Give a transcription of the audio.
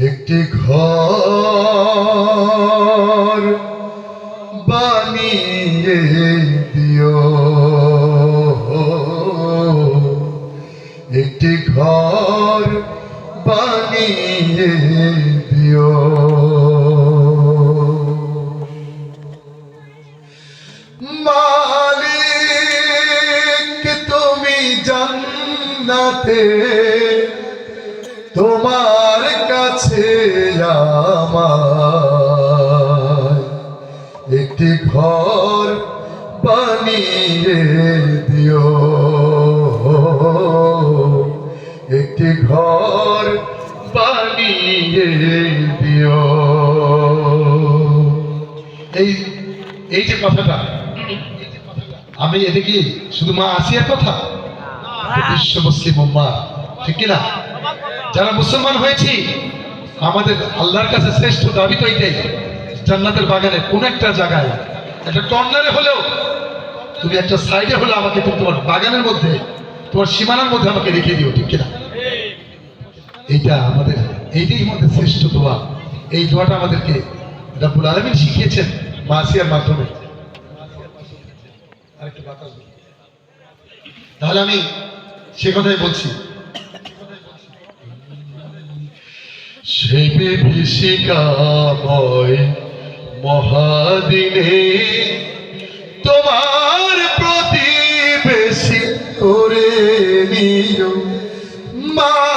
একটি ঘর বানিয়ে দিও, একটি ঘর বানিয়ে দিও। মালিক তুমি জান্নাতে তোমার কাছে আমায় একটি ঘর বানিয়ে দিও, একটি ঘর বানিয়ে দিও। এই যে কথাটা, আমি এদিকে শুধু মা আসিয়ার কথা, বিশ্ব মুসলিম উম্মাহ, ঠিক কিনা? যারা মুসলমান হয়েছি আমাদের আল্লাহর কাছে শ্রেষ্ঠ দাবি তো এইটাই, জান্নাতের বাগানে কোন একটা জায়গায় একটা কর্নারে হলেও তুমি একটা সাইডে হলে আমাকে তুমি তোমার বাগানের মধ্যে তোমার সীমানার মধ্যে আমাকে রেখে দিও, ঠিক কিনা? এইটা আমাদের, এইটাই আমাদের শ্রেষ্ঠ দোয়া। এই দোয়াটা আমাদেরকে রব্বুল আলামিন শিখিয়েছেন মাসিয়ার মাধ্যমে। তাহলে আমি সে কথাই বলছি, সে বিভীষিকাময় মহাদিনে তোমার প্রতিবেশী করে নিও মা।